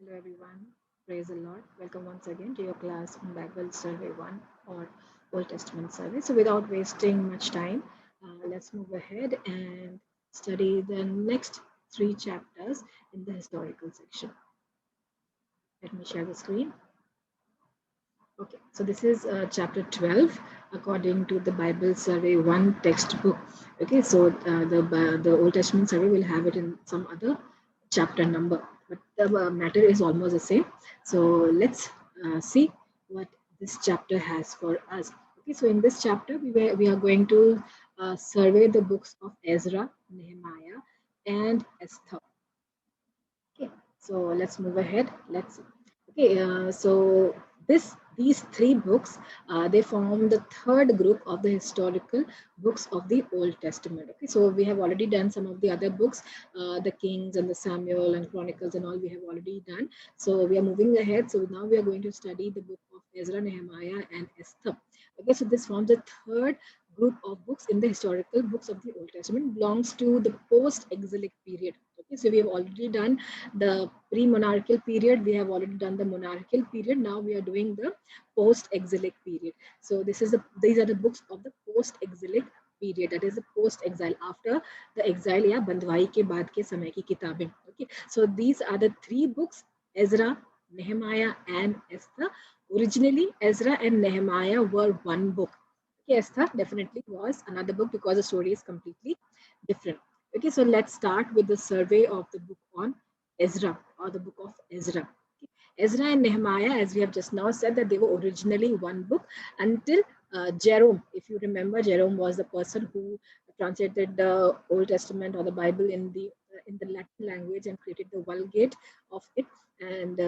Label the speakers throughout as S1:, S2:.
S1: Hello everyone, praise the Lord. Welcome once again to your class on Bible Survey 1 or Old Testament Survey. So without wasting much time, let's move ahead and study the next three chapters in the historical section. Let me share the screen. Okay, so this is chapter 12 according to the Bible Survey 1 textbook. Okay, so the Old Testament survey will have it in some other chapter number, but the matter is almost the same. So let's see what this chapter has for us. Okay, so in this chapter, we are going to survey the books of Ezra, Nehemiah, and Esther. Okay, so let's move ahead. Let's okay. So these three books they form the third group of the historical books of the Old Testament. Okay, so we have already done some of the other books, the Kings and the Samuel and Chronicles and all. We have already done. So we are moving ahead. So now we are going to study the book of Ezra, Nehemiah, and Esther. Okay, so this forms the third group of books in the historical books of the Old Testament. Belongs to the post-exilic period. Okay, so we have already done the pre-monarchical period. We have already done the monarchical period. Now we are doing the post-exilic period. So these are the books of the post-exilic period. That is the post-exile, after the exile या बंदवाई के बाद के समय की किताबें. Okay, so these are the three books: Ezra, Nehemiah, and Esther. Originally, Ezra and Nehemiah were one book. Okay, Esther definitely was another book because the story is completely different. Okay, so let's start with the survey of the book on Ezra, or the book of Ezra. Okay. Ezra and Nehemiah, as we have just now said, that they were originally one book until Jerome. If you remember, Jerome was the person who translated the Old Testament or the Bible in the Latin language and created the Vulgate of it. And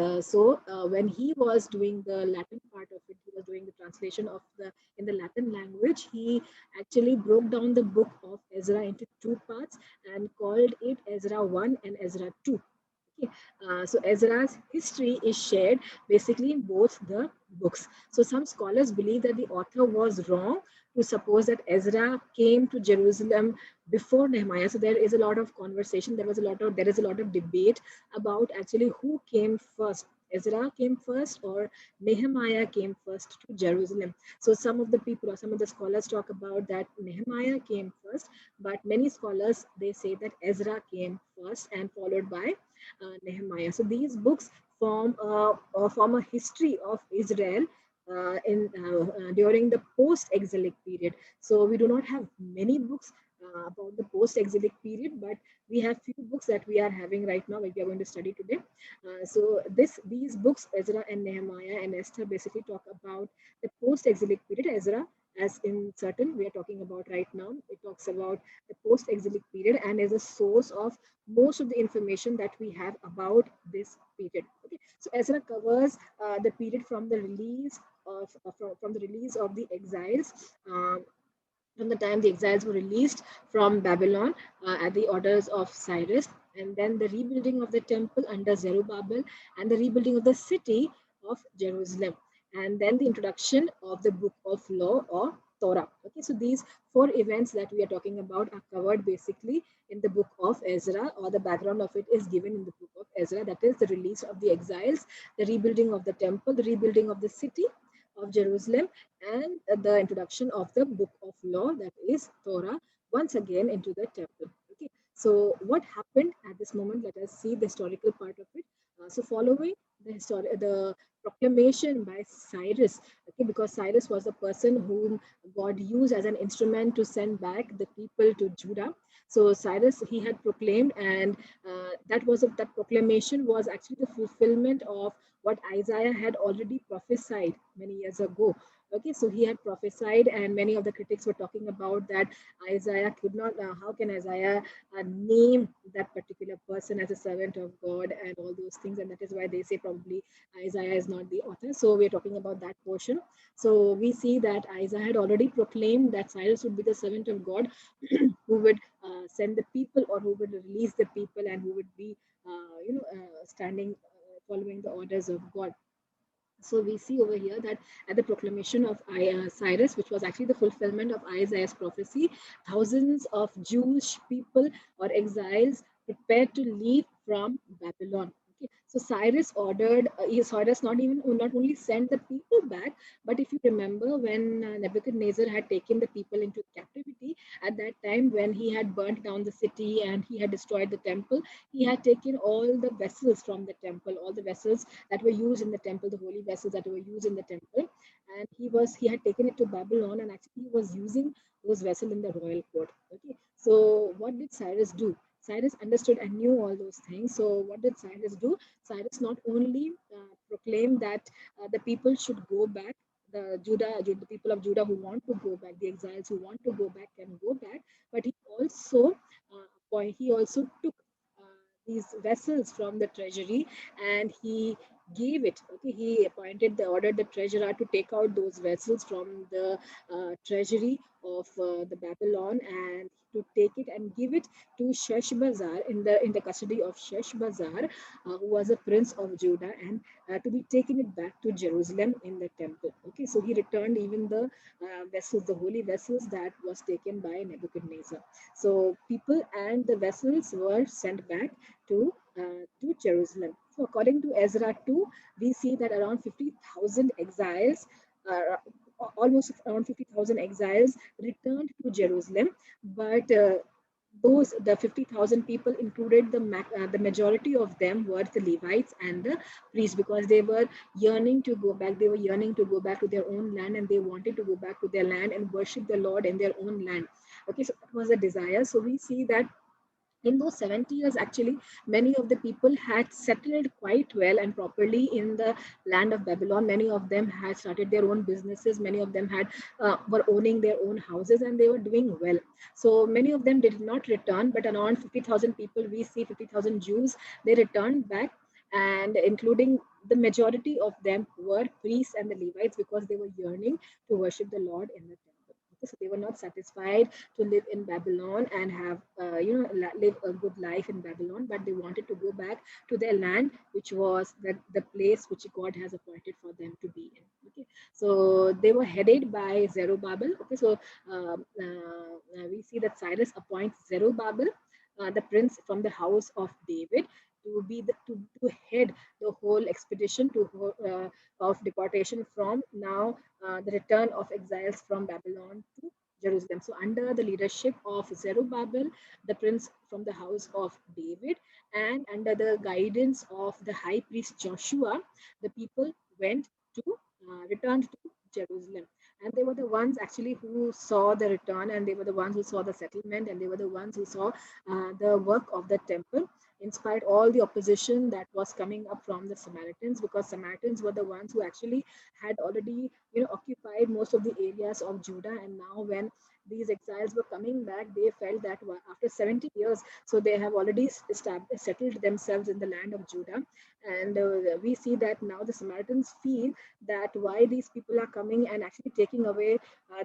S1: when he was doing the Latin part of it, he was doing the translation of the in the Latin language. He actually broke down the book of Ezra into two parts and called it Ezra 1 and Ezra 2. Okay. So Ezra's history is shared basically in both the books. So some scholars believe that the author was wrong to suppose that Ezra came to Jerusalem before Nehemiah. So there is a lot of conversation. There is a lot of debate about actually who came first. Ezra came first or Nehemiah came first to Jerusalem. So some of the people or some of the scholars talk about that Nehemiah came first, but many scholars they say that Ezra came first and followed by Nehemiah. So these books form a history of Israel during the post-exilic period. So we do not have many books about the post-exilic period, but we have few books that we are having right now, which we are going to study today. These books, Ezra and Nehemiah and Esther, basically talk about the post-exilic period. Ezra, as in certain we are talking about right now, it talks about the post-exilic period and is a source of most of the information that we have about this period. Okay, so Ezra covers the period from the release from the release of the exiles. From the time the exiles were released from Babylon at the orders of Cyrus, and then the rebuilding of the temple under Zerubbabel, and the rebuilding of the city of Jerusalem, and then the introduction of the book of law or Torah. Okay, so these four events that we are talking about are covered basically in the book of Ezra, or the background of it is given in the book of Ezra. That is the release of the exiles, the rebuilding of the temple, the rebuilding of the city of Jerusalem, and the introduction of the book of law, that is Torah, once again into the temple. Okay, so what happened at this moment? Let us see the historical part of it. So following the proclamation by Cyrus, okay, because Cyrus was the person whom God used as an instrument to send back the people to Judah. So Cyrus, he had proclaimed, and that proclamation was actually the fulfillment of what Isaiah had already prophesied many years ago. Okay, so he had prophesied, and many of the critics were talking about that Isaiah could not. How can Isaiah name that particular person as a servant of God and all those things? And that is why they say probably Isaiah is not the author. So we're talking about that portion. So we see that Isaiah had already proclaimed that Cyrus would be the servant of God who would send the people, or who would release the people, and who would be, standing, following the orders of God. So we see over here that at the proclamation of Cyrus, which was actually the fulfillment of Isaiah's prophecy, thousands of Jewish people or exiles prepared to leave from Babylon. Okay, So Cyrus ordered, Cyrus not only sent the people back, but if you remember when Nebuchadnezzar had taken the people into captivity at that time, when he had burnt down the city and he had destroyed the temple, he had taken all the vessels from the temple, all the vessels that were used in the temple, the holy vessels that were used in the temple, and he had taken it to Babylon, and actually he was using those vessels in the royal court. Okay, so what did Cyrus do? Cyrus understood and knew all those things. So what did Cyrus do? Cyrus not only proclaimed that the people should go back, the people of Judah who want to go back, the exiles who want to go back can go back, but he also took these vessels from the treasury, and he gave it. Okay, he ordered the treasurer to take out those vessels from the treasury of the Babylon, and to take it and give it to Sheshbazzar in the custody of Sheshbazzar, who was a prince of Judah, and to be taken it back to Jerusalem in the temple. Okay, so he returned even the vessels, the holy vessels that was taken by Nebuchadnezzar. So people and the vessels were sent back to Jerusalem. So according to Ezra 2, we see that around 50,000 exiles, uh, almost around 50,000 exiles returned to Jerusalem, but those the 50,000 people included the majority of them were the Levites and the priests, because they were yearning to go back. They were yearning to go back to their own land, and they wanted to go back to their land and worship the Lord in their own land. Okay, so that was a desire. So we see that in those 70 years, actually many of the people had settled quite well and properly in the land of Babylon. Many of them had started their own businesses, many of them had were owning their own houses, and they were doing well. So many of them did not return, but around 50,000 people, we see 50,000 Jews, they returned back, and including the majority of them were priests and the Levites, because they were yearning to worship the Lord in the temple. Okay, so they were not satisfied to live in Babylon and have, live a good life in Babylon, but they wanted to go back to their land, which was the place which God has appointed for them to be in. Okay, so they were headed by Zerubbabel. Okay, so we see that Cyrus appoints Zerubbabel, the prince from the house of David, to head the whole expedition of deportation from now, the return of exiles from Babylon to Jerusalem. So, under the leadership of Zerubbabel, the prince from the house of David, and under the guidance of the high priest Joshua, the people went to returned to Jerusalem. And they were the ones actually who saw the return, and they were the ones who saw the settlement, and they were the ones who saw the work of the temple, in spite all the opposition that was coming up from the Samaritans, because Samaritans were the ones who actually had already, occupied most of the areas of Judah. And now when these exiles were coming back, they felt that after 70 years, so they have already settled themselves in the land of Judah. And we see that now the Samaritans feel that why these people are coming and actually taking away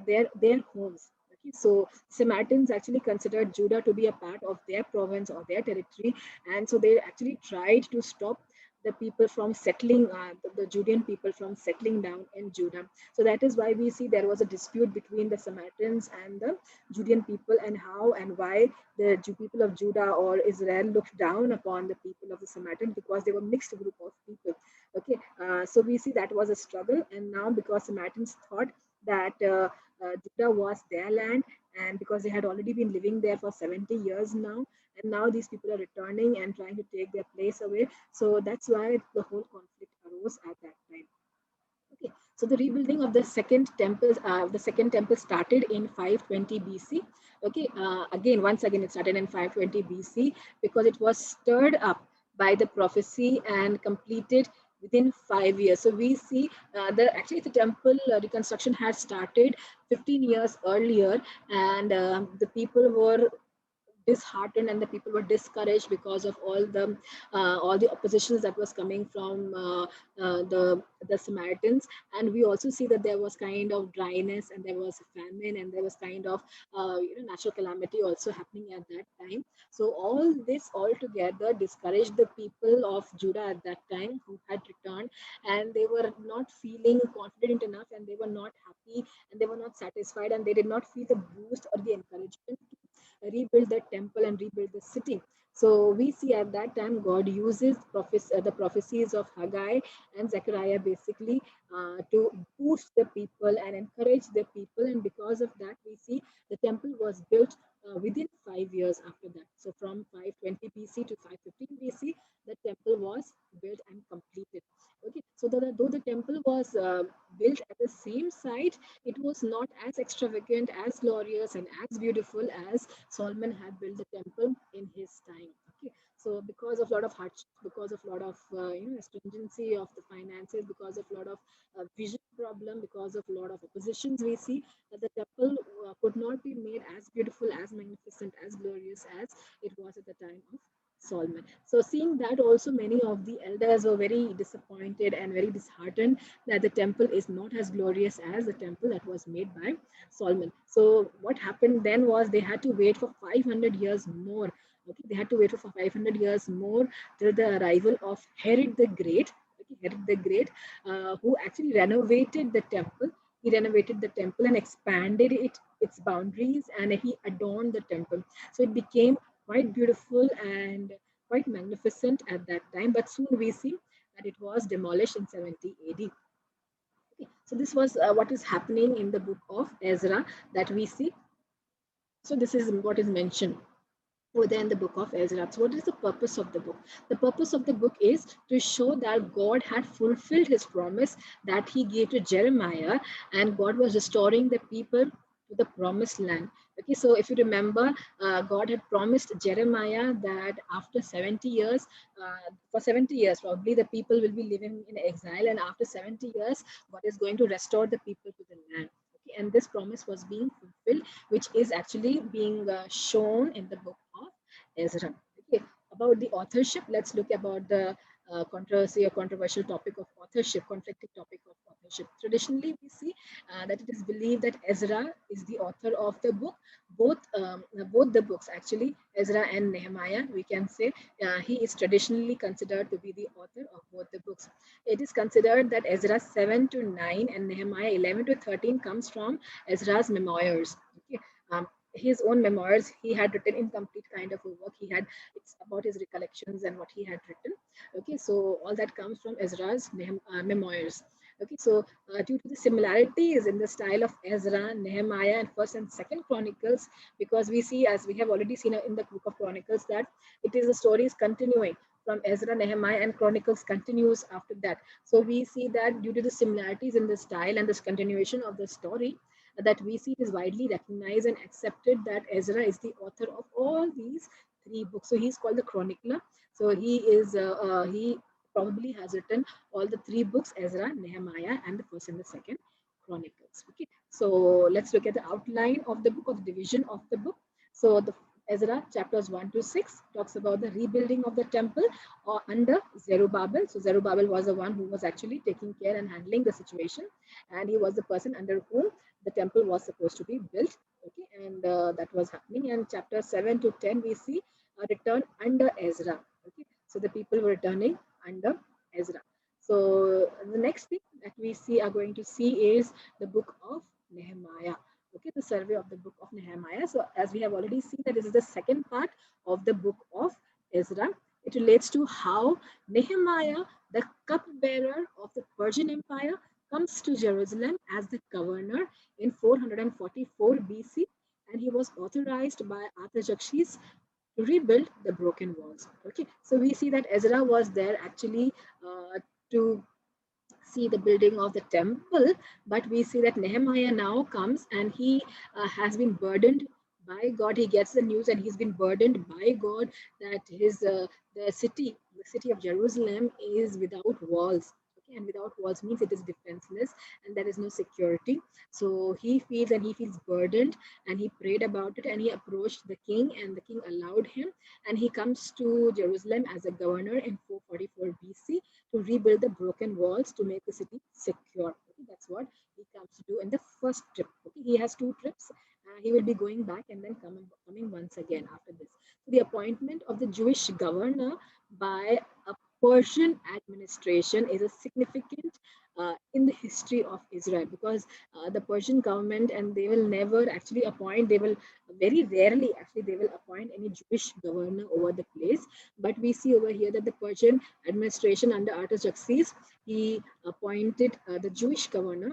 S1: their homes. Okay, so Samaritans actually considered Judah to be a part of their province or their territory, and so they actually tried to stop the people from settling, the Judean people from settling down in Judah. So that is why we see there was a dispute between the Samaritans and the Judean people, and how and why the people of Judah or Israel looked down upon the people of the Samaritans, because they were mixed group of people. Okay, so we see that was a struggle, and now because Samaritans thought that Judah was their land, and because they had already been living there for 70 years now, and now these people are returning and trying to take their place away. So that's why the whole conflict arose at that time. Okay, so the rebuilding of the second temple started in 520 BC. Okay, once again, it started in 520 BC, because it was stirred up by the prophecy and completed within 5 years. So we see the temple reconstruction had started 15 years earlier, and the people were disheartened, and the people were discouraged because of all the oppositions that was coming from the Samaritans. And we also see that there was kind of dryness, and there was famine, and there was kind of natural calamity also happening at that time. So all this all together discouraged the people of Judah at that time, who had returned, and they were not feeling confident enough, and they were not happy, and they were not satisfied, and they did not feel the boost or the encouragement rebuild the temple and rebuild the city. So we see at that time God uses the prophecies of Haggai and Zechariah basically to boost the people and encourage the people. And because of that, we see the temple was built within 5 years after that. So from 520 BC to 515 BC, the temple was built and completed. Okay, so though the temple was built at the same site, it was not as extravagant, as glorious, and as beautiful as Solomon had built the temple in his time. Okay, so because of a lot of hardships, because of a lot of stringency of the finances, because of a lot of vision problem, because of a lot of oppositions, we see that the temple could not be made as beautiful, as magnificent, as glorious as it was at the time of Solomon. So, seeing that, also many of the elders were very disappointed and very disheartened that the temple is not as glorious as the temple that was made by Solomon. So, what happened then was they had to wait for 500 years more. Okay, they had to wait for 500 years more till the arrival of Herod the Great. Okay, Herod the Great, who actually renovated the temple. He renovated the temple and expanded its boundaries, and he adorned the temple. So it became quite beautiful and quite magnificent at that time. But soon we see that it was demolished in 70 AD. Okay, so this was what is happening in the book of Ezra that we see. So this is what is mentioned within the book of Ezra. So, what is the purpose of the book? The purpose of the book is to show that God had fulfilled his promise that he gave to Jeremiah, and God was restoring the people to the promised land. Okay, so if you remember, God had promised Jeremiah that after 70 years, for 70 years, probably the people will be living in exile, and after 70 years, God is going to restore the people to the land. Okay, and this promise was being fulfilled, which is actually being shown in the book of Ezra. Okay, about the authorship, let's look about the controversy or controversial topic of authorship, conflicting topic of authorship. Traditionally, we see that it is believed that Ezra is the author of the book. Both the books, actually, Ezra and Nehemiah, we can say he is traditionally considered to be the author of both the books. It is considered that Ezra 7 to 9 and Nehemiah 11 to 13 comes from Ezra's memoirs. Okay. His own memoirs, he had written incomplete kind of a work. He had, it's about his recollections and what he had written. Okay, so all that comes from Ezra's memoirs. Okay, so due to the similarities in the style of Ezra, Nehemiah, and First and Second Chronicles, because we see, as we have already seen in the Book of Chronicles, that it is the stories continuing from Ezra, Nehemiah, and Chronicles continues after that. So we see that due to the similarities in the style and this continuation of the story, that we see it is widely recognized and accepted that Ezra is the author of all these three books. So he's called the chronicler. So he probably has written all the three books: Ezra, Nehemiah, and the First and the Second Chronicles. Okay, so let's look at the outline of the book, of the division of the book. So the Ezra chapters 1 to 6 talks about the rebuilding of the temple under Zerubbabel. So Zerubbabel was the one who was actually taking care and handling the situation, and he was the person under whom the temple was supposed to be built. Okay, and that was happening. And chapter 7 to 10 we see a return under Ezra. Okay, so the people were returning under Ezra. So the next thing that we see are going to see is the book of Nehemiah. Okay, the survey of the book of Nehemiah. So as we have already seen that this is the second part of the book of Ezra. It relates to how Nehemiah, the cupbearer of the Persian Empire, comes to Jerusalem as the governor in 444 BC, and he was authorized by Artaxerxes to rebuild the broken walls. Okay, so we see that Ezra was there actually to see the building of the temple, but we see that Nehemiah now comes and he has been burdened by God. He gets the news and he's been burdened by God that the city of Jerusalem is without walls. Okay, and without walls means it is defenseless and there is no security. So he feels burdened, and he prayed about it and he approached the king, and the king allowed him, and he comes to Jerusalem as a governor in 444 BC to rebuild the broken walls to make the city secure. Okay, that's what he comes to do in the first trip. Okay, he has two trips. He will be going back and then coming once again after this. So the appointment of the Jewish governor by a Persian administration is a significant in the history of Israel, because the Persian government, and they will never actually appoint, they will very rarely actually they will appoint any Jewish governor over the place. But we see over here that the Persian administration under Artaxerxes, he appointed the Jewish governor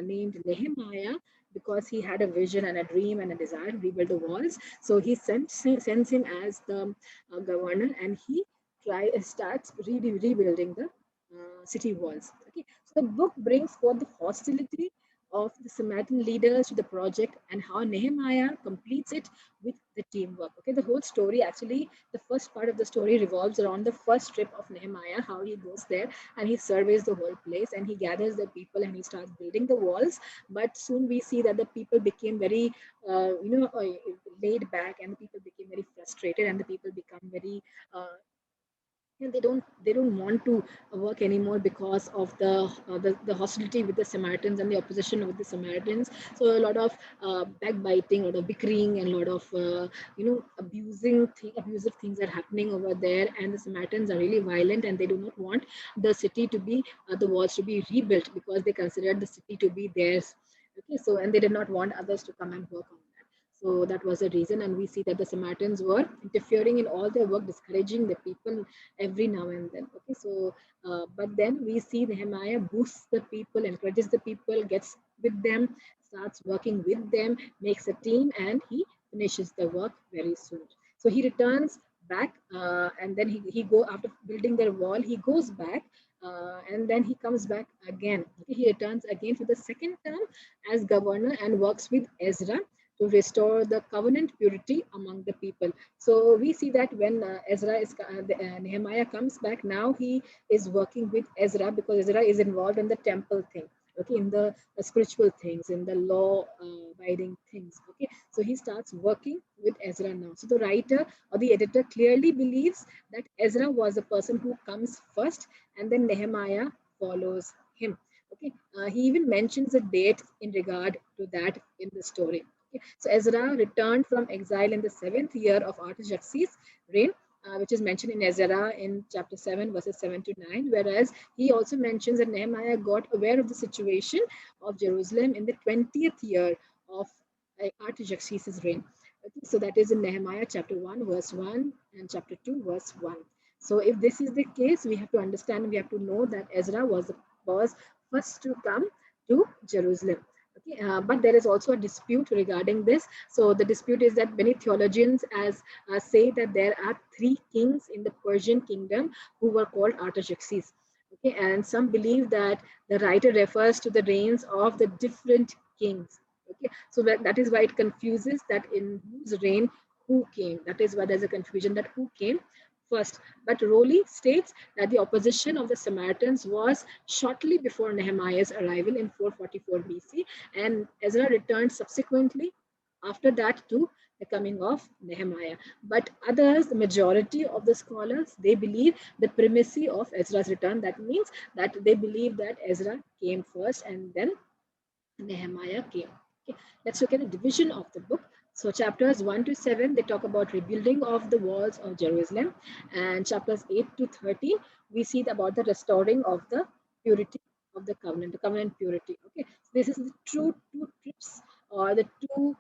S1: named Nehemiah, because he had a vision and a dream and a desire to rebuild the walls. So he sends him as the governor, and he starts rebuilding the city walls. Okay, so the book brings forth the hostility of the Samaritan leaders to the project, and how Nehemiah completes it with the teamwork. Okay, the whole story actually, the first part of the story revolves around the first trip of Nehemiah, how he goes there and he surveys the whole place and he gathers the people and he starts building the walls. But soon we see that the people became very, laid back, and the people became very frustrated, and the people become very they don't want to work anymore because of the hostility with the Samaritans and the opposition with the Samaritans. So a lot of backbiting, a lot of bickering, and a lot of abusive things are happening over there, and the Samaritans are really violent, and they do not want the city to be the walls to be rebuilt, because they considered the city to be theirs. Okay, so, and they did not want others to come and work on that. So that was the reason, and we see that the Samaritans were interfering in all their work, discouraging the people every now and then. Okay, so but then we see Nehemiah boosts the people, encourages the people, gets with them, starts working with them, makes a team, and he finishes the work very soon. So he returns back, and then he go after building their wall. He goes back. And then he comes back again. Okay, he returns again for the second term as governor and works with Ezra to restore the covenant purity among the people. So we see that when Nehemiah comes back, now he is working with Ezra, because Ezra is involved in the temple thing. Okay, in the spiritual things, in the law abiding things. Okay, so he starts working with Ezra now. So the writer or the editor clearly believes that Ezra was the person who comes first, and then Nehemiah follows him. Okay, he even mentions a date in regard to that in the story. Okay. So Ezra returned from exile in the seventh year of Artaxerxes' reign, which is mentioned in Ezra in chapter 7, verses 7 to 9. Whereas he also mentions that Nehemiah got aware of the situation of Jerusalem in the 20th year of Artaxerxes' reign. Okay, so that is in Nehemiah chapter 1, verse 1, and chapter 2, verse 1. So if this is the case, we have to understand, we have to know that Ezra was first to come to Jerusalem. Okay, but there is also a dispute regarding this. So the dispute is that many theologians say that there are three kings in the Persian kingdom who were called Artaxerxes. Okay, and some believe that the writer refers to the reigns of the different kings. Okay, so that is why it confuses that in whose reign who came. That is why there's a confusion that who came first. But Rowley states that the opposition of the Samaritans was shortly before Nehemiah's arrival in 444 BC, and Ezra returned subsequently after that to the coming of Nehemiah. But others, the majority of the scholars, they believe the primacy of Ezra's return. That means that they believe that Ezra came first and then Nehemiah came. Okay, let's look at the division of the book. So chapters 1 to 7, they talk about rebuilding of the walls of Jerusalem. And chapters 8 to 13, we see about the restoring of the purity of the covenant purity. Okay, so this is the two trips or the two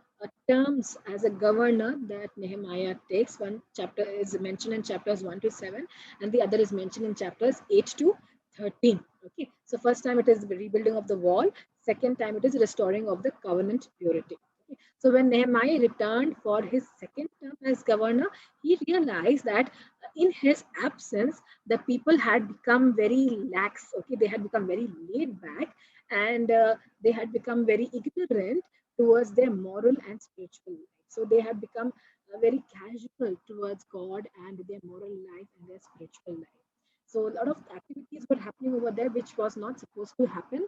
S1: terms as a governor that Nehemiah takes. One chapter is mentioned in chapters 1 to 7, and the other is mentioned in chapters 8 to 13. Okay, so first time it is the rebuilding of the wall, second time it is restoring of the covenant purity. Okay. So when Nehemiah returned for his second term as governor, he realized that in his absence, the people had become very lax. Okay, they had become very laid back, and they had become very ignorant towards their moral and spiritual life. So they had become very casual towards God and their moral life and their spiritual life. So a lot of activities were happening over there which was not supposed to happen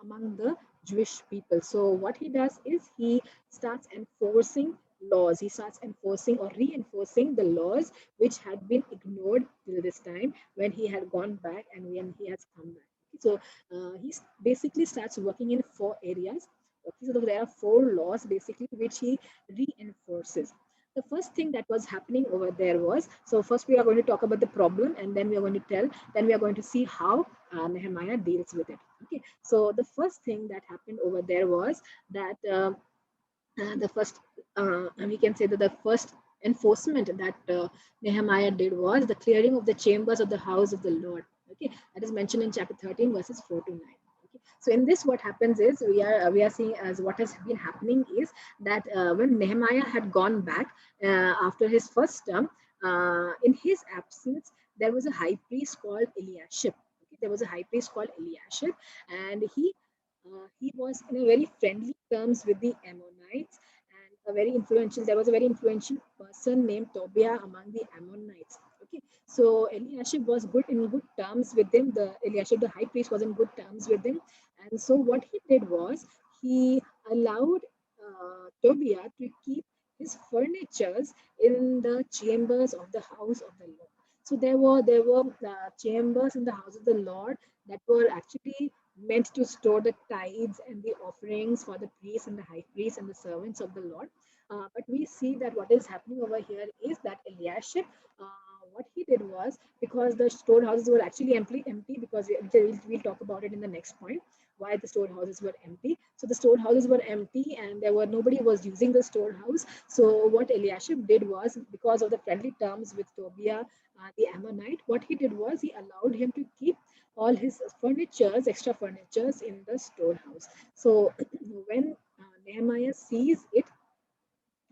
S1: among the Jewish people. So what he does is he starts enforcing laws. He starts enforcing or reinforcing the laws which had been ignored till this time when he had gone back and when he has come back. So he basically starts working in four areas. Okay, so there are four laws basically which he reinforces. The first thing that was happening over there was, so first we are going to talk about the problem, and then we are going to then we are going to see how Nehemiah deals with it. Okay, so the first thing that happened over there was that the first, we can say that the first enforcement that Nehemiah did was the clearing of the chambers of the house of the Lord. Okay, that is mentioned in chapter 13, verses 4 to 9. Okay. So in this, what happens is we are seeing as what has been happening is that when Nehemiah had gone back after his first term, in his absence, there was a high priest called Eliashib. Okay, there was a high priest called Eliashib, and he was in a very friendly terms with the Ammonites, and a very influential. There was a very influential person named Tobiah among the Ammonites. Okay, so Eliashib was good in good terms with them. The Eliashib, the high priest, was in good terms with them, and so what he did was he allowed Tobiah to keep his furnitures in the chambers of the house of the Lord. So there were chambers in the house of the Lord that were actually meant to store the tithes and the offerings for the priests and the high priests and the servants of the Lord. But we see that what is happening over here is that Eliashib, what he did was, because the storehouses were actually empty, because we'll talk about it in the next point, why the storehouses were empty. So the storehouses were empty and there were nobody was using the storehouse. So what Eliashib did was, because of the friendly terms with Tobiah, the Ammonite, what he did was he allowed him to keep all his furnitures, extra furnitures in the storehouse. So when Nehemiah sees it,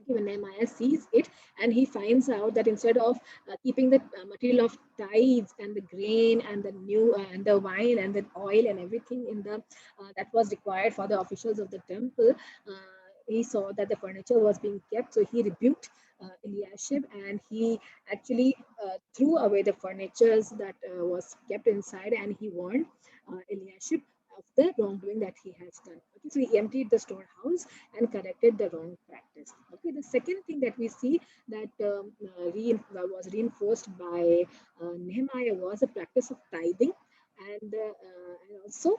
S1: okay, when Nehemiah sees it, and he finds out that instead of keeping the material of tithes and the grain and the new and the wine and the oil and everything in the that was required for the officials of the temple, he saw that the furniture was being kept, so he rebuked Eliashib, and he actually threw away the furnitures that was kept inside, and he warned Eliashib of the wrongdoing that he has done. Okay, so he emptied the storehouse and corrected the wrong practice. Okay, the second thing that we see that was reinforced by Nehemiah was the practice of tithing, and also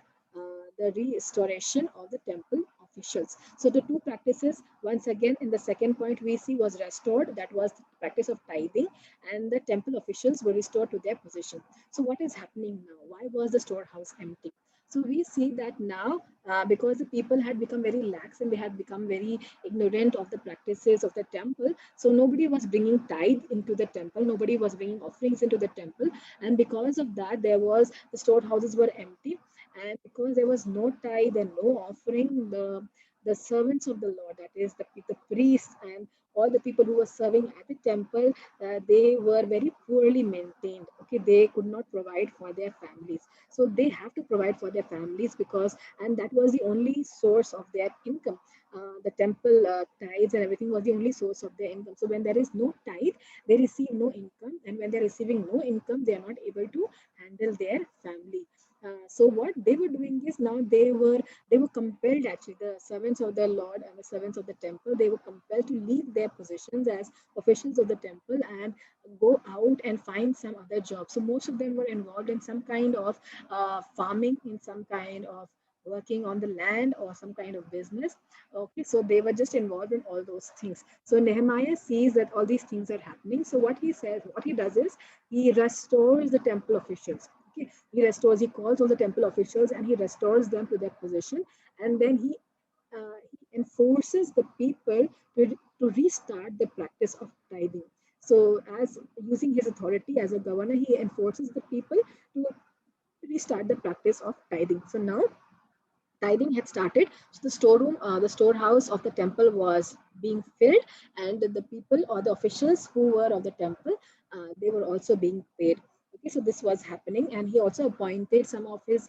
S1: the restoration of the temple officials. So the two practices, once again, in the second point we see was restored. That was the practice of tithing, and the temple officials were restored to their position. So what is happening now? Why was the storehouse empty? So we see that now, because the people had become very lax and they had become very ignorant of the practices of the temple, so nobody was bringing tithe into the temple, nobody was bringing offerings into the temple, and because of that, there was the storehouses were empty, and because there was no tithe and no offering, the servants of the Lord, that is the priests and all the people who were serving at the temple, they were very poorly maintained. Okay, they could not provide for their families, so they have to provide for their families, because and that was the only source of their income. The temple tithes and everything was the only source of their income. So when there is no tithe, they receive no income, and when they're receiving no income, they are not able to handle their family. So what they were doing is, now they were compelled, actually the servants of the Lord and the servants of the temple, they were compelled to leave their positions as officials of the temple and go out and find some other job. So most of them were involved in some kind of farming, in some kind of working on the land or some kind of business. Okay, so they were just involved in all those things. So Nehemiah sees that all these things are happening. So what he does is he restores the temple officials. Okay, he calls all the temple officials and he restores them to their position, and then he enforces the people to restart the practice of tithing. So, as using his authority as a governor, he enforces the people to restart the practice of tithing. So now tithing had started. So the storehouse of the temple was being filled, and the people or the officials who were of the temple, they were also being paid. Okay, so this was happening, and he also appointed some of his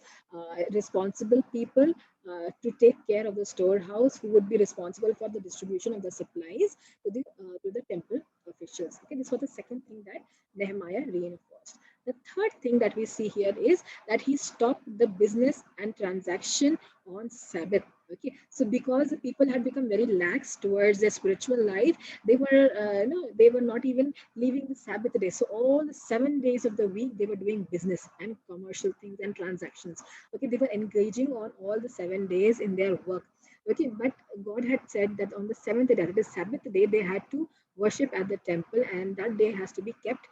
S1: responsible people to take care of the storehouse, who would be responsible for the distribution of the supplies to the temple officials. Okay, this was the second thing that Nehemiah reinforced. The third thing that we see here is that he stopped the business and transaction on Sabbath. Okay, so because the people had become very lax towards their spiritual life, they were not even leaving the Sabbath day. So all the 7 days of the week they were doing business and commercial things and transactions. Okay, they were engaging on all the 7 days in their work. Okay, but God had said that on the seventh day, that is Sabbath day, they had to worship at the temple, and that day has to be kept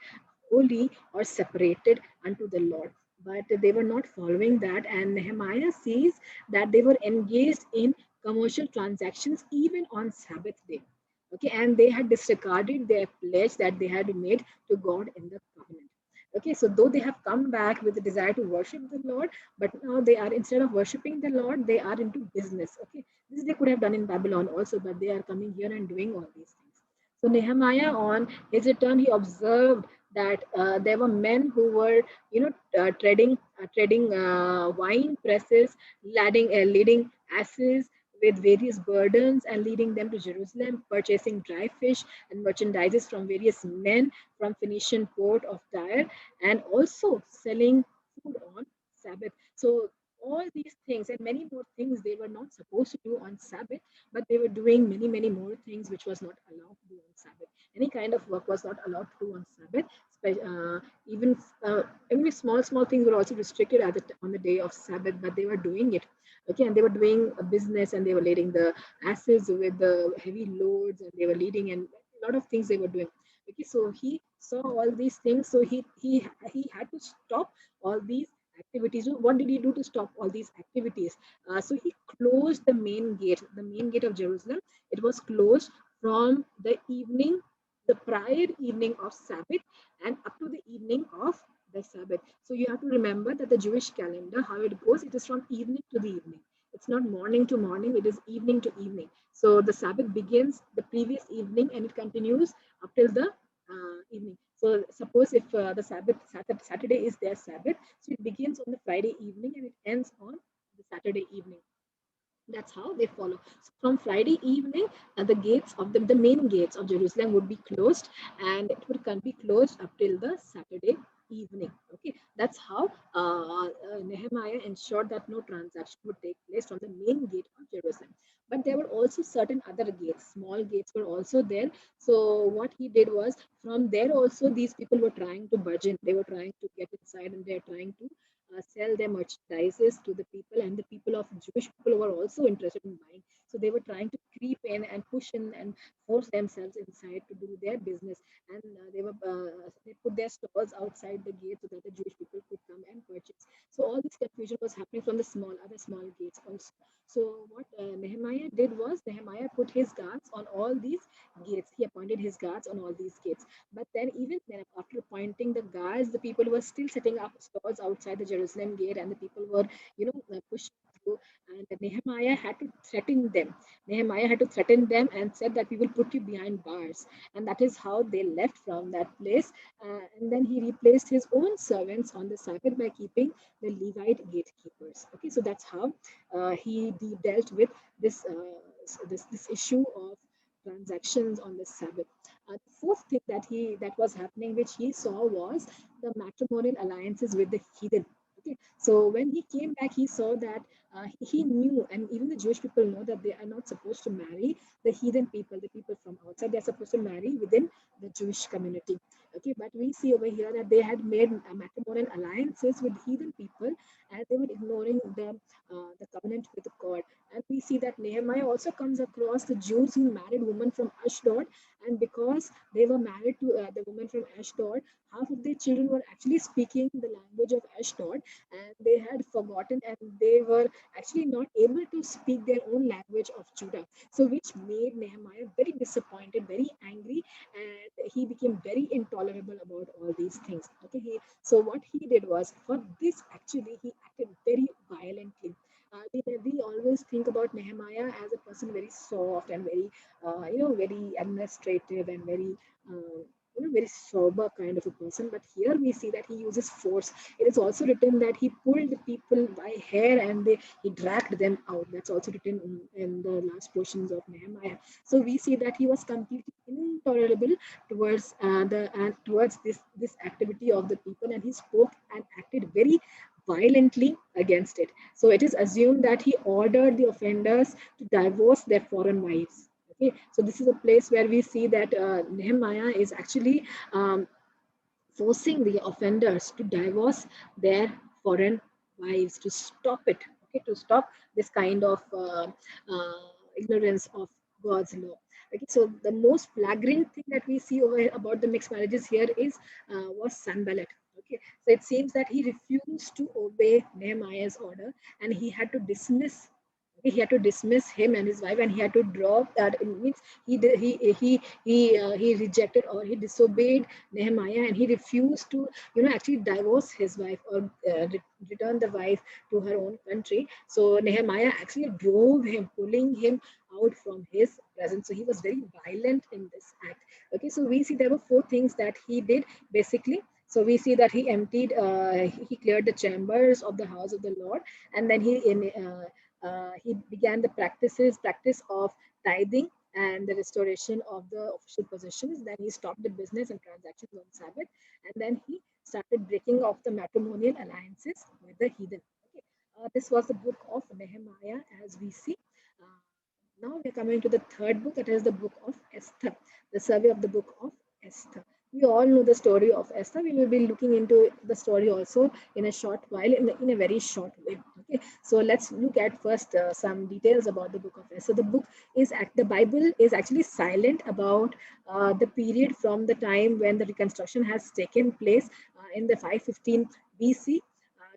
S1: holy or separated unto the Lord. but they were not following that. And Nehemiah sees that they were engaged in commercial transactions even on Sabbath day. Okay, and they had disregarded their pledge that they had made to God in the covenant. Okay, so though they have come back with the desire to worship the Lord, but now they are, instead of worshiping the Lord, they are into business. Okay, this they could have done in Babylon also, but they are coming here and doing all these things. So Nehemiah, on his return, he observed that there were men who were, treading wine presses, leading asses with various burdens and leading them to Jerusalem, purchasing dry fish and merchandises from various men from Phoenician port of Tyre, and also selling food on Sabbath. So all these things and many more things they were not supposed to do on Sabbath, but they were doing many more things which was not allowed to do on Sabbath. Any kind of work was not allowed to do on Sabbath. Even even small things were also restricted on the day of Sabbath, but they were doing it. Okay, and they were doing a business, and they were leading the asses with the heavy loads, and they were leading, and a lot of things they were doing. Okay, so he saw all these things, so he had to stop all these activities. So what did he do to stop all these activities? So he closed the main gate of Jerusalem. It was closed from the evening, the prior evening of Sabbath, and up to the evening of the Sabbath. So you have to remember that the Jewish calendar, how it goes, it is from evening to the evening. It's not morning to morning, it is evening to evening. So the Sabbath begins the previous evening and it continues up till the evening. So suppose if the Saturday is their Sabbath, so it begins on the Friday evening and it ends on the Saturday evening. That's how they follow. So from Friday evening, the gates of the main gates of Jerusalem would be closed, and it would be closed up till the Saturday evening. Okay, that's how Nehemiah ensured that no transaction would take place from the main gate of Jerusalem. But there were also certain other gates, small gates were also there. So what he did was, from there also these people were trying to budge in. They were trying to get inside, and they're trying to sell their merchandises to the people, and the people of Jewish people were also interested in buying. So they were trying to creep in and push in and force themselves inside to do their business, and they put their stalls outside the gate so that the Jewish people could come and purchase. So all this confusion was happening from the other small gates also. So what Nehemiah did was, Nehemiah put his guards on all these gates. He appointed his guards on all these gates. But then, even then, after appointing the guards, the people were still setting up stalls outside the Jerusalem gate, and the people were, pushing through. And Nehemiah had to threaten them. Nehemiah had to threaten them and said that we will put you behind bars. And that is how they left from that place. And then he replaced his own servants on the Sabbath by keeping the Levite gatekeepers. Okay, so that's how he dealt with this issue of transactions on the Sabbath. The fourth thing that was happening, which he saw, was the matrimonial alliances with the heathen. Okay, so when he came back, he saw that he knew, and even the Jewish people know, that they are not supposed to marry the heathen people, the people from outside. They are supposed to marry within the Jewish community. Okay, but we see over here that they had made matrimonial alliances with heathen people, and they were ignoring the covenant with God. And we see that Nehemiah also comes across the Jews who married women from Ashdod, and because they were married to the woman from Ashdod, half of their children were actually speaking the language of Ashdod, and they had forgotten, and they were actually not able to speak their own language of Judah. So, which made Nehemiah very disappointed, very angry, and he became very intolerable about all these things. Okay, so what he did was, for this actually he acted very violently. We always think about Nehemiah as a person very soft and very, very administrative and very, very sober kind of a person. But here we see that he uses force. It is also written that he pulled the people by hair and he dragged them out. That's also written in the last portions of Nehemiah. So we see that he was completely intolerable towards towards this activity of the people, and he spoke and acted very violently against it. So it is assumed that he ordered the offenders to divorce their foreign wives. Okay, so this is a place where we see that Nehemiah is actually forcing the offenders to divorce their foreign wives, to stop it. Okay, to stop this kind of ignorance of God's law. Okay, so the most flagrant thing that we see over about the mixed marriages here is was Sanballat. Okay, Okay, so it seems that he refused to obey Nehemiah's order, and he had to dismiss. Okay, he had to dismiss him and his wife, and he had to drop that. It means he rejected or he disobeyed Nehemiah, and he refused to actually divorce his wife or return the wife to her own country. So Nehemiah actually drove him, pulling him out from his presence. So he was very violent in this act. Okay, so we see there were four things that he did basically. So we see that he cleared the chambers of the house of the Lord, and then he began the practice of tithing and the restoration of the official possessions. Then he stopped the business and transactions on Sabbath, and then he started breaking off the matrimonial alliances with the heathen. Okay. This was the book of Nehemiah, as we see. Uh, Now we're coming to the third book, that is the book of Esther, the survey of the book of Esther. We all know the story of Esther. We will be looking into the story also in a short while, in a very short way. Okay, so let's look at first some details about the book of Esther. The Bible is actually silent about the period from the time when the reconstruction has taken place in the 515 BC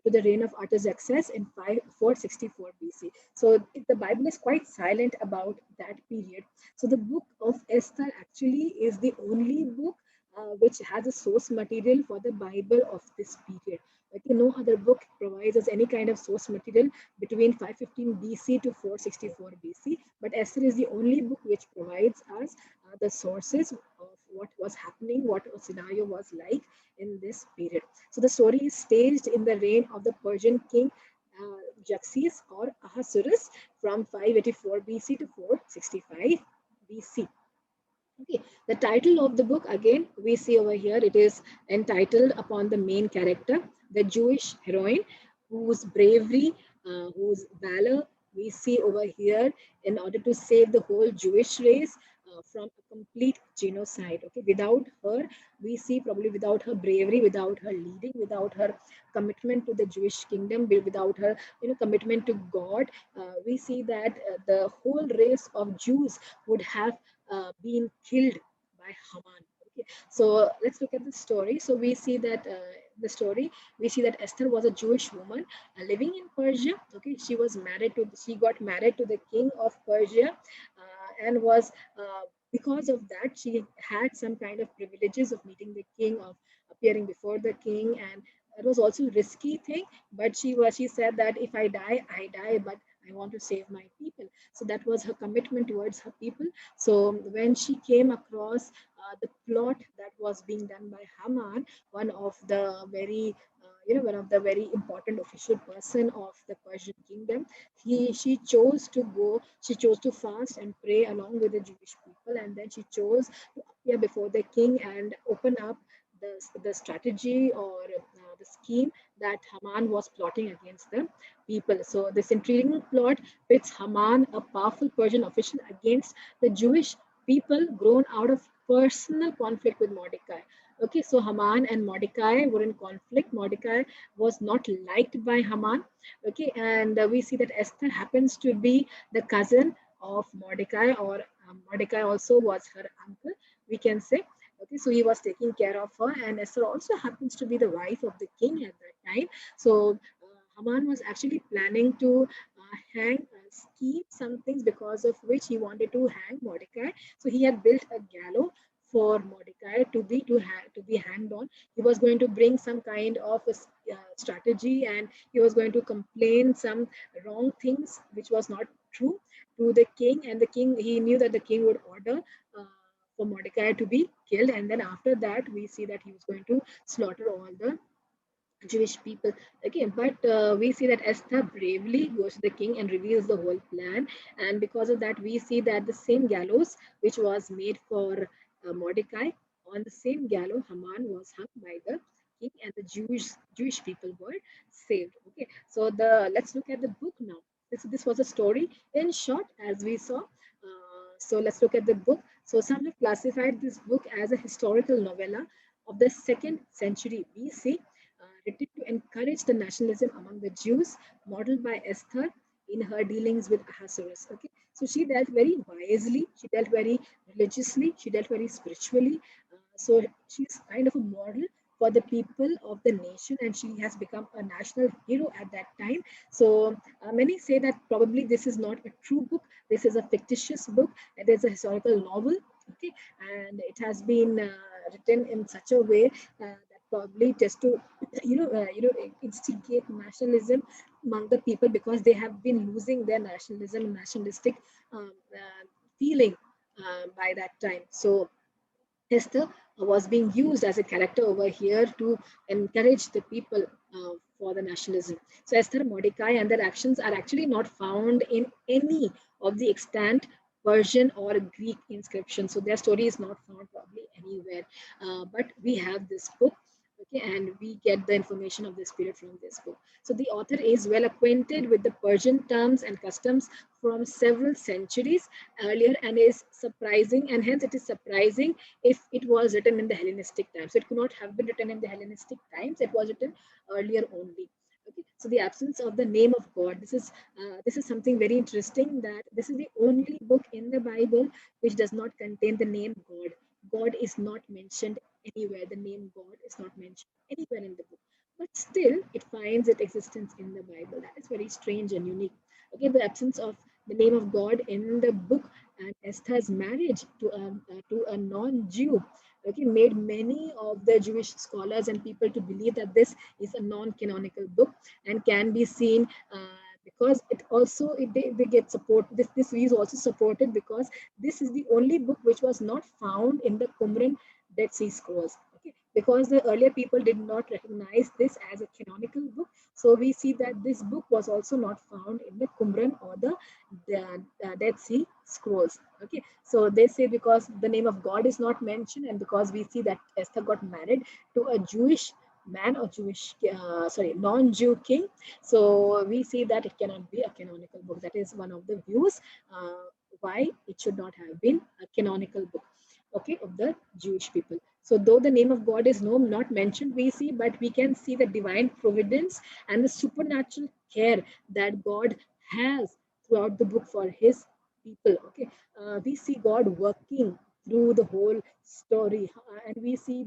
S1: to the reign of Artaxerxes in 464 BC. So the Bible is quite silent about that period. So the book of Esther actually is the only book which has a source material for the Bible of this period. Okay, no other book provides us any kind of source material between 515 BC to 464 BC, but Esther is the only book which provides us the sources of what was happening, what a scenario was like in this period. So the story is staged in the reign of the Persian king Xerxes or Ahasuerus from 584 BC to 465 BC. Okay, the title of the book again we see over here, it is entitled upon the main character, the Jewish heroine, whose bravery, whose valor we see over here in order to save the whole Jewish race from a complete genocide. Okay, without her, we see probably without her bravery, without her leading, without her commitment to the Jewish kingdom, without her commitment to God, we see that the whole race of Jews would have been killed by Haman. Okay, so let's look at the story. So we see that we see that Esther was a Jewish woman living in Persia. Okay, she got married to the king of Persia, and was because of that she had some kind of privileges of meeting the king, of appearing before the king, and it was also a risky thing. But she said that if I die, I die, but I want to save my people. So that was her commitment towards her people. So when she came across the plot that was being done by Haman, one of the one of the very important official person of the Persian kingdom, she chose to fast and pray along with the Jewish people, and then she chose to appear before the king and open up the strategy or the scheme that Haman was plotting against the people. So this intriguing plot pits Haman, a powerful Persian official, against the Jewish people grown out of personal conflict with Mordecai. Okay, so Haman and Mordecai were in conflict. Mordecai was not liked by Haman. Okay, and we see that Esther happens to be the cousin of Mordecai, or Mordecai also was her uncle, we can say. Okay, so he was taking care of her, and Esther also happens to be the wife of the king at that time. So Haman was actually planning to scheme some things because of which he wanted to hang Mordecai. So he had built a gallows for Mordecai to be hanged on. He was going to bring some kind of strategy, and he was going to complain some wrong things which was not true to the king. And the king, he knew that the king would order for Mordecai to be killed, and then after that we see that he was going to slaughter all the Jewish people. Okay, but we see that Esther bravely goes to the king and reveals the whole plan, and because of that, we see that the same gallows which was made for Mordecai, on the same gallows Haman was hung by the king, and the Jewish people were saved. Okay, so the let's look at the book now. This was a story in short, as we saw. So let's look at the book. So some have classified this book as a historical novella of the second century BC, written to encourage the nationalism among the Jews, modeled by Esther in her dealings with Ahasuerus. Okay, so she dealt very wisely, she dealt very religiously, she dealt very spiritually. So she's kind of a model for the people of the nation, and she has become a national hero at that time. So many say that probably this is not a true book. This is a fictitious book. It is a historical novel. Okay, and it has been written in such a way that probably just to instigate nationalism among the people, because they have been losing their nationalism and nationalistic feeling by that time. So Esther was being used as a character over here to encourage the people for the nationalism. So Esther, Mordecai, and their actions are actually not found in any of the extant Persian or Greek inscriptions. So their story is not found probably anywhere. But we have this book, okay, and we get the information of this period from this book. So the author is well acquainted with the Persian terms and customs from several centuries earlier, and is surprising, and hence it is surprising if it was written in the Hellenistic times. So it could not have been written in the Hellenistic times. It was written earlier only. Okay. So the absence of the name of God. This is something very interesting, that this is the only book in the Bible which does not contain the name God. God is not mentioned anywhere. The name God is not mentioned anywhere in the book. But still, it finds its existence in the Bible. That is very strange and unique. Okay, the absence of the name of God in the book, and Esther's marriage to a non-Jew, okay, made many of the Jewish scholars and people to believe that this is a non-canonical book and can be seen. Because it also they get support, this is also supported because this is the only book which was not found in the Qumran Dead Sea Scrolls. Okay, because the earlier people did not recognize this as a canonical book, so we see that this book was also not found in the Qumran or the Dead Sea Scrolls. Okay, so they say because the name of God is not mentioned, and because we see that Esther got married to a Jewish man or non-Jew king, so we see that it cannot be a canonical book. That is one of the views why it should not have been a canonical book, okay, of the Jewish people. So though the name of God is not mentioned, we see, but we can see the divine providence and the supernatural care that God has throughout the book for his people. Okay, we see God working through the whole story, and we see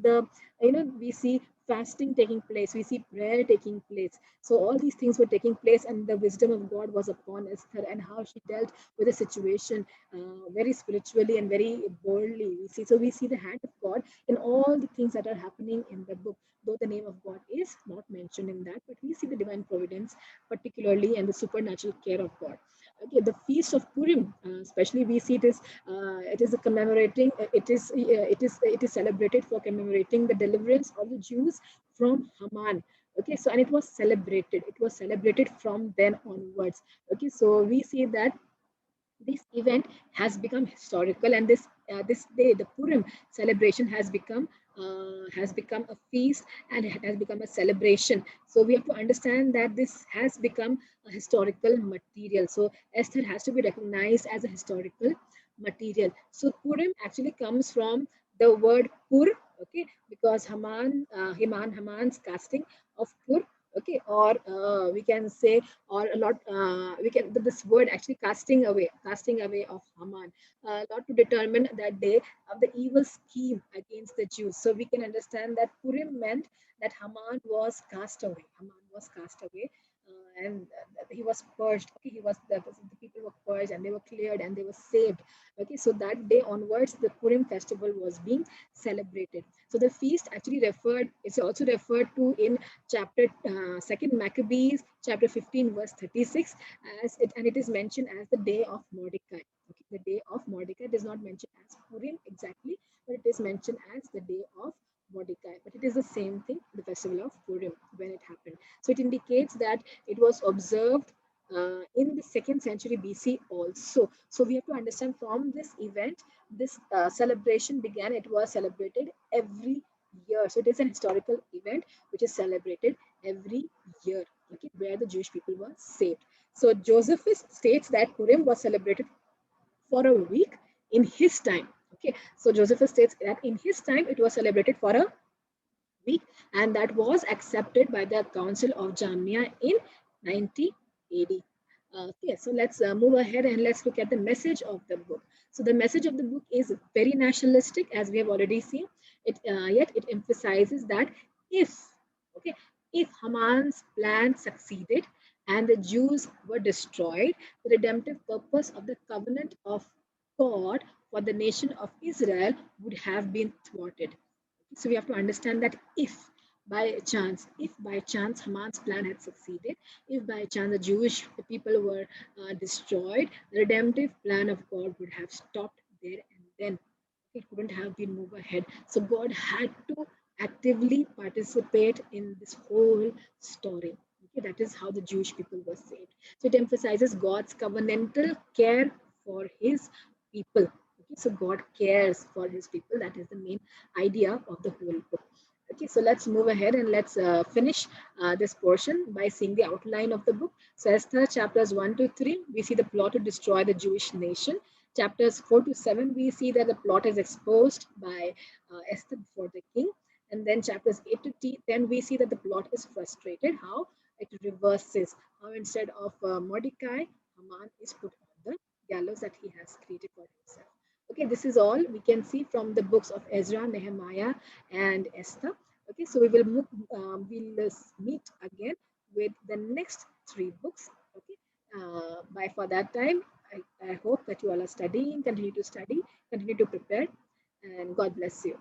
S1: we see fasting taking place, we see prayer taking place. So all these things were taking place, and the wisdom of God was upon Esther, and how she dealt with the situation very spiritually and very boldly. We see the hand of God in all the things that are happening in the book. Though the name of God is not mentioned in that, but we see the divine providence particularly, and the supernatural care of God. Okay, the feast of Purim, especially we see it is a commemorating it is celebrated for commemorating the deliverance of the Jews from Haman. Okay, so and it was celebrated from then onwards. Okay, so we see that this event has become historical, and this day, the Purim celebration, has become a feast, and it has become a celebration. So we have to understand that this has become a historical material. So Esther has to be recognized as a historical material. So Purim actually comes from the word Pur, okay, because Haman's casting of Pur, okay, or we can say, or a lot we can this word actually casting away of Haman, a lot to determine that day of the evil scheme against the Jews. So we can understand that Purim meant that Haman was cast away, and he was purged. Okay, the people were purged, and they were cleared, and they were saved. Okay, so that day onwards, the Purim festival was being celebrated. So the feast actually referred it's also referred to in chapter second Maccabees, chapter 15, verse 36, and it is mentioned as the day of Mordecai. Okay, the day of Mordecai is not mentioned as Purim exactly, but it is mentioned as the day of Mordecai. But it is the same thing, the festival of Purim, when it happened. So it indicates that it was observed in the second century BC also. So we have to understand from this event, this celebration began. It was celebrated every year. So it is an historical event which is celebrated every year, okay, where the Jewish people were saved. So Josephus states that Purim was celebrated for a week in his time. Okay, so Josephus states that in his time it was celebrated for a week, and that was accepted by the Council of Jamnia in 90 AD. Okay, so let's move ahead and let's look at the message of the book. So the message of the book is very nationalistic, as we have already seen. Yet it emphasizes that if, okay, if Haman's plan succeeded and the Jews were destroyed, the redemptive purpose of the covenant of God for the nation of Israel would have been thwarted. So we have to understand that if by chance Haman's plan had succeeded, if by chance the Jewish people were destroyed, the redemptive plan of God would have stopped there and then. It couldn't have been moved ahead. So God had to actively participate in this whole story. Okay, that is how the Jewish people were saved. So it emphasizes God's covenantal care for his people. Okay, so God cares for his people. That is the main idea of the whole book. Okay, so let's move ahead and let's finish this portion by seeing the outline of the book. So, Esther chapters 1 to 3, we see the plot to destroy the Jewish nation. Chapters 4 to 7, we see that the plot is exposed by Esther before the king. And then chapters 8 to 10, we see that the plot is frustrated. How it reverses. How instead of Mordecai, Haman is put on the gallows that he has created for himself. Okay, this is all we can see from the books of Ezra, Nehemiah, and Esther. Okay, so we will we'll meet again with the next three books. Okay, by for that time, I hope that you all are studying, continue to study, continue to prepare, and God bless you.